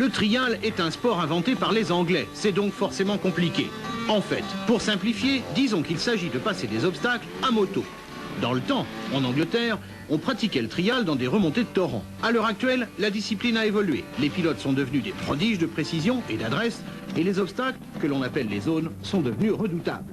Le trial est un sport inventé par les Anglais, c'est donc forcément compliqué. En fait, pour simplifier, disons qu'il s'agit de passer des obstacles à moto. Dans le temps, en Angleterre, on pratiquait le trial dans des remontées de torrents. À l'heure actuelle, la discipline a évolué. Les pilotes sont devenus des prodiges de précision et d'adresse, et les obstacles, que l'on appelle les zones, sont devenus redoutables.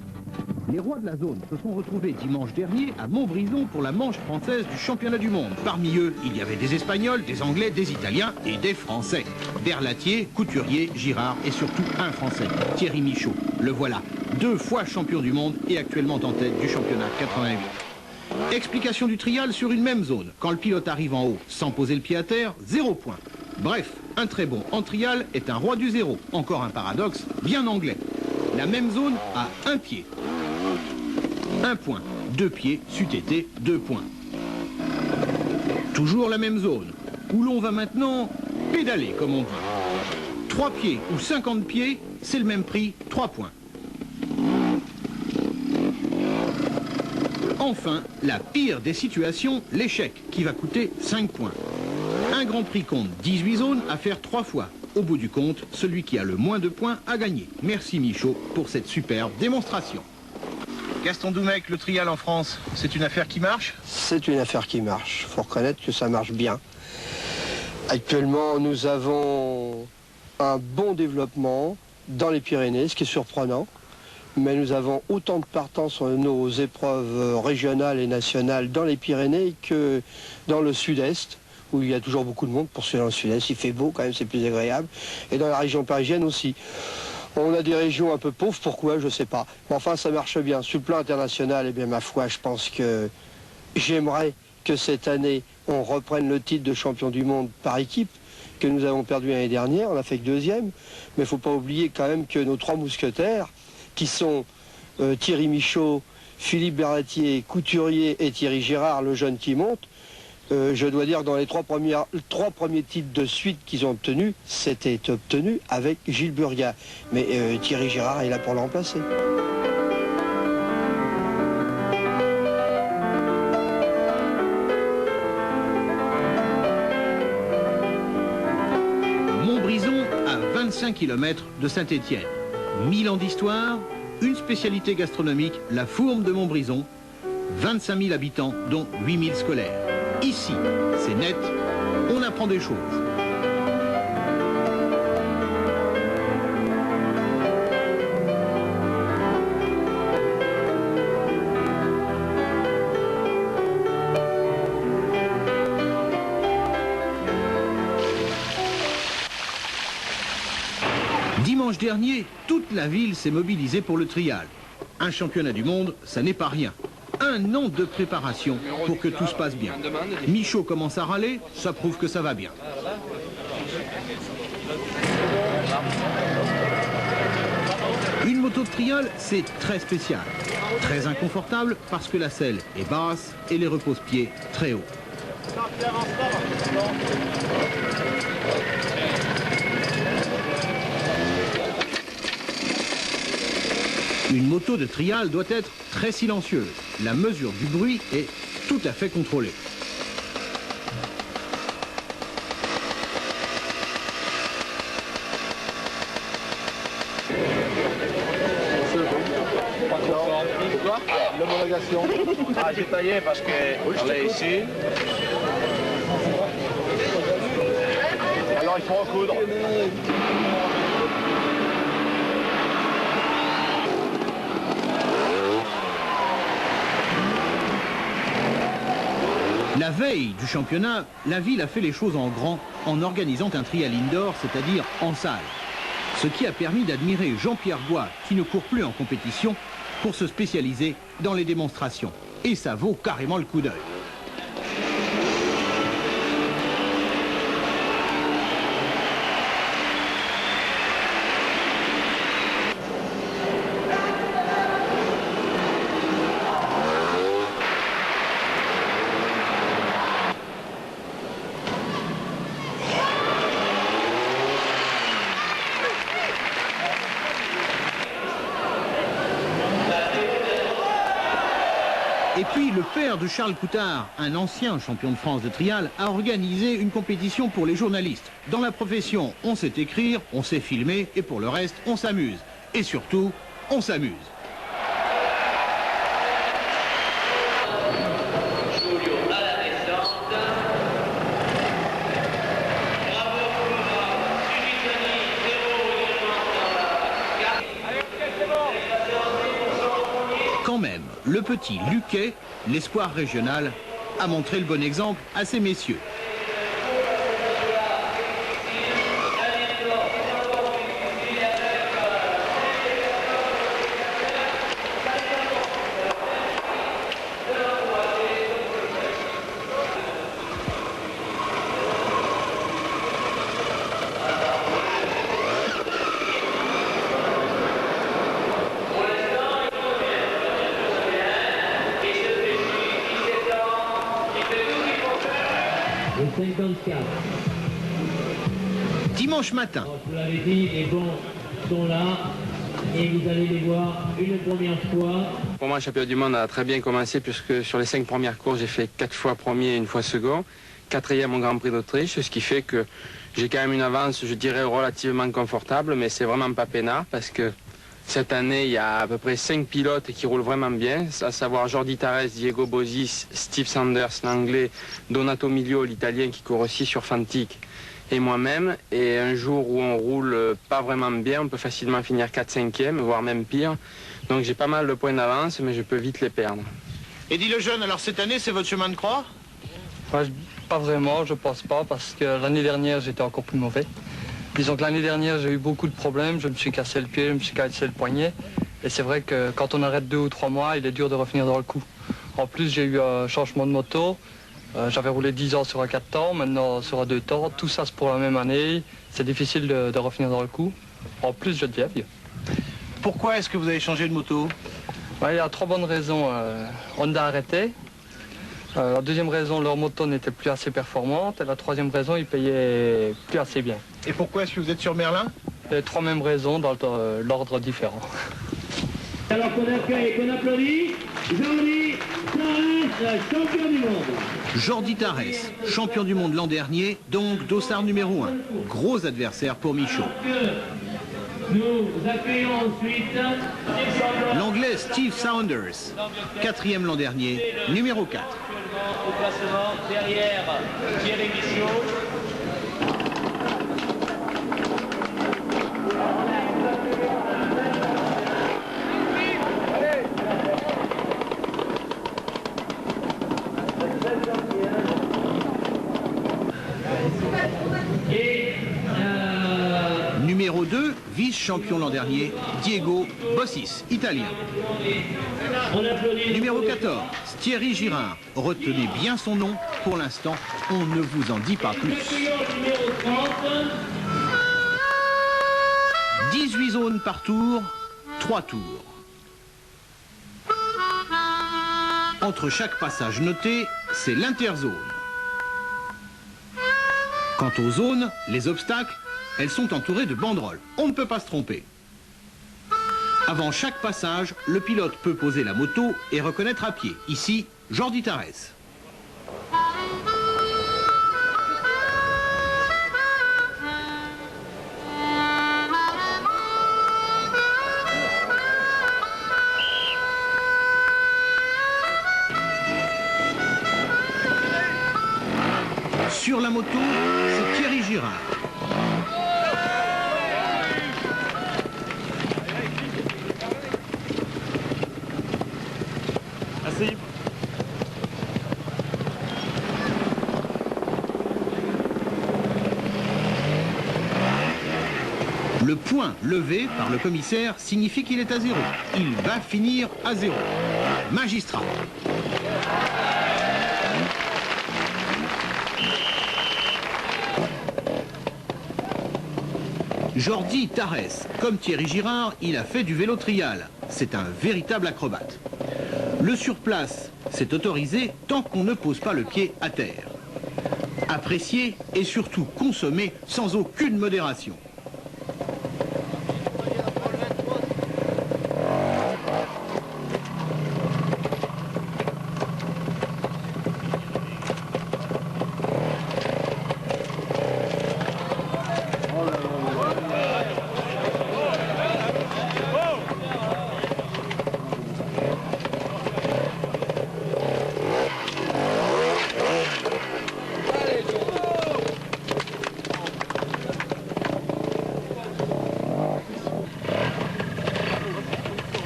Les rois de la zone se sont retrouvés dimanche dernier à Montbrison pour la manche française du championnat du monde. Parmi eux, il y avait des Espagnols, des Anglais, des Italiens et des Français. Berlatier, Couturier, Girard et surtout un Français, Thierry Michaud. Le voilà, 2 fois champion du monde et actuellement en tête du championnat 88. Explication du trial sur une même zone. Quand le pilote arrive en haut sans poser le pied à terre, 0 point. Bref, un très bon en trial est un roi du zéro. Encore un paradoxe bien anglais. La même zone a 1 pied. 1 point. 2 pieds, c'eût été 2 points. Toujours la même zone, où l'on va maintenant pédaler, comme on dit. 3 pieds ou 50 pieds, c'est le même prix, 3 points. Enfin, la pire des situations, l'échec, qui va coûter 5 points. Un Grand Prix compte 18 zones à faire 3 fois. Au bout du compte, celui qui a le moins de points a gagné. Merci Michaud pour cette superbe démonstration. Gaston Doumec, le trial en France, c'est une affaire qui marche? C'est une affaire qui marche. Il faut reconnaître que ça marche bien. Actuellement, nous avons un bon développement dans les Pyrénées, ce qui est surprenant. Mais nous avons autant de partants sur nos épreuves régionales et nationales dans les Pyrénées que dans le sud-est, où il y a toujours beaucoup de monde. Pour ceux dans le sud-est, il fait beau quand même, c'est plus agréable. Et dans la région parisienne aussi. On a des régions un peu pauvres, pourquoi, je ne sais pas. Mais enfin, ça marche bien. Sur le plan international, eh bien, ma foi, je pense que j'aimerais que cette année, on reprenne le titre de champion du monde par équipe, que nous avons perdu l'année dernière, on a fait que 2e. Mais il ne faut pas oublier quand même que nos 3 mousquetaires, qui sont Thierry Michaud, Philippe Berlatier, Couturier et Thierry Girard, le jeune qui monte, je dois dire que dans les 3 premiers titres de suite qu'ils ont obtenus, c'était obtenu avec Gilles Burgat. Mais Thierry Girard est là pour le remplacer. Montbrison, à 25 km de Saint-Étienne. 1000 ans d'histoire, une spécialité gastronomique, la fourme de Montbrison, 25 000 habitants, dont 8 000 scolaires. Ici, c'est net, on apprend des choses. Dimanche dernier, toute la ville s'est mobilisée pour le trial. Un championnat du monde, ça n'est pas rien. 1 an de préparation pour que tout se passe bien. Michaud commence à râler, ça prouve que ça va bien. Une moto de trial, c'est très spécial. Très inconfortable parce que la selle est basse et les repose-pieds très hauts. Une moto de trial doit être très silencieuse. La mesure du bruit est tout à fait contrôlée. Pourquoi? L'homologation. Ah, j'ai taillé parce que on est ici. Alors il faut recoudre. La veille du championnat, la ville a fait les choses en grand en organisant un trial indoor, c'est-à-dire en salle. Ce qui a permis d'admirer Jean-Pierre Bois, qui ne court plus en compétition, pour se spécialiser dans les démonstrations. Et ça vaut carrément le coup d'œil. Et puis, le père de Charles Coutard, un ancien champion de France de trial, a organisé une compétition pour les journalistes. Dans la profession, on sait écrire, on sait filmer, et pour le reste, on s'amuse. Et surtout, on s'amuse. Quand même, le petit Luquet, l'espoir régional, a montré le bon exemple à ces messieurs. Le 54. Dimanche matin. Je vous l'avais dit, les bons sont là et vous allez les voir une première fois. Pour moi, le championnat du monde a très bien commencé puisque sur les 5 premières courses, j'ai fait 4 fois premier et 1 fois second. 4e au Grand Prix d'Autriche, ce qui fait que j'ai quand même une avance, je dirais, relativement confortable, mais c'est vraiment pas peinard parce que cette année, il y a à peu près 5 pilotes qui roulent vraiment bien, à savoir Jordi Tarres, Diego Bosis, Steve Sanders, l'anglais, Donato Miglio, l'italien qui court aussi sur Fantic, et moi-même. Et un jour où on roule pas vraiment bien, on peut facilement finir 4-5e, voire même pire. Donc j'ai pas mal de points d'avance, mais je peux vite les perdre. Eddie Lejeune, alors cette année, c'est votre chemin de croix? Pas vraiment, je pense pas, parce que l'année dernière, j'étais encore plus mauvais. Disons que l'année dernière, j'ai eu beaucoup de problèmes. Je me suis cassé le pied, je me suis cassé le poignet. Et c'est vrai que quand on arrête 2 ou 3 mois, il est dur de revenir dans le coup. En plus, j'ai eu un changement de moto. J'avais roulé 10 ans sur un 4 temps, maintenant sur un 2 temps. Tout ça, c'est pour la même année. C'est difficile de revenir dans le coup. En plus, je deviens vieux. Pourquoi est-ce que vous avez changé de moto? Il y a 3 bonnes raisons. Honda a arrêté. La deuxième raison, leur moto n'était plus assez performante. Et la troisième raison, ils payaient plus assez bien. Et pourquoi est-ce que vous êtes sur Merlin? Les 3 mêmes raisons dans l'ordre différent. Alors qu'on accueille et qu'on applaudit, Jordi Tarres, champion du monde. Jordi Tarres, champion du monde l'an dernier, donc dossard numéro 1. Gros adversaire pour Michaud. Nous accueillons ensuite L'anglais Steve Saunders, 4e l'an dernier, numéro 4. au classement derrière Thierry Michaud. Numéro 2, vice-champion l'an dernier, Diego Bosis, italien. Numéro 14, Thierry Girard. Retenez bien son nom, pour l'instant, on ne vous en dit pas plus. 18 zones par tour, 3 tours. Entre chaque passage noté, c'est l'interzone. Quant aux zones, les obstacles, elles sont entourées de banderoles. On ne peut pas se tromper. Avant chaque passage, le pilote peut poser la moto et reconnaître à pied. Ici, Jordi Tarres. Sur la moto, c'est Thierry Girard. Le point levé par le commissaire signifie qu'il est à 0. Il va finir à 0. Magistrat. Jordi Tarres, comme Thierry Girard, il a fait du vélo trial. C'est un véritable acrobate. Le surplace, c'est autorisé tant qu'on ne pose pas le pied à terre. Apprécier et surtout consommer sans aucune modération.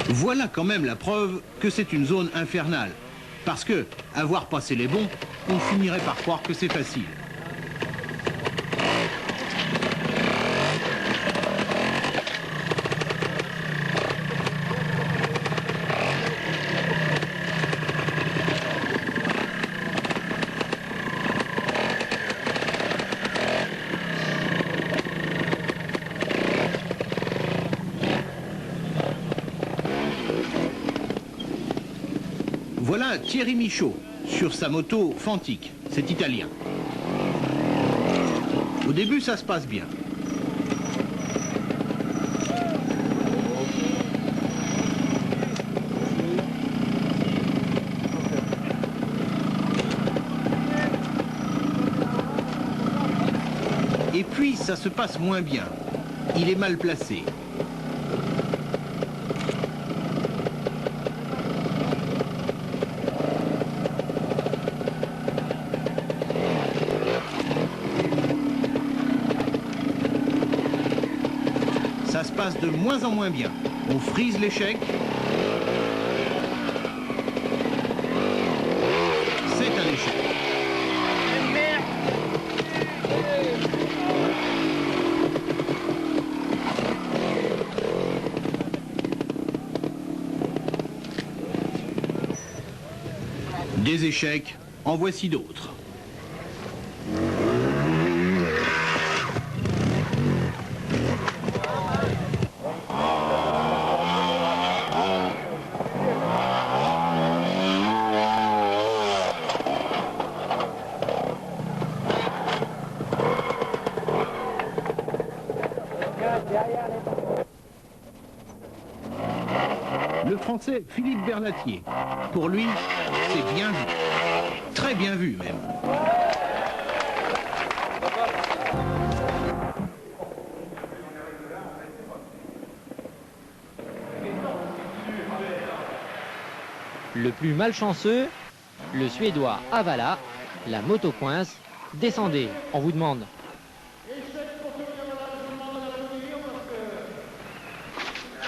Voilà quand même la preuve que c'est une zone infernale. Parce que, avoir passé les bons, on finirait par croire que c'est facile. Voilà Thierry Michaud sur sa moto Fantique, c'est italien. Au début, ça se passe bien. Et puis, ça se passe moins bien. Il est mal placé. Ça se passe de moins en moins bien. On frise l'échec. C'est un échec. Des échecs, en voici d'autres. Le Français Philippe Bernatier. Pour lui, c'est bien vu. Très bien vu, même. Le plus malchanceux, le Suédois Avala, la moto coince. Descendez, on vous demande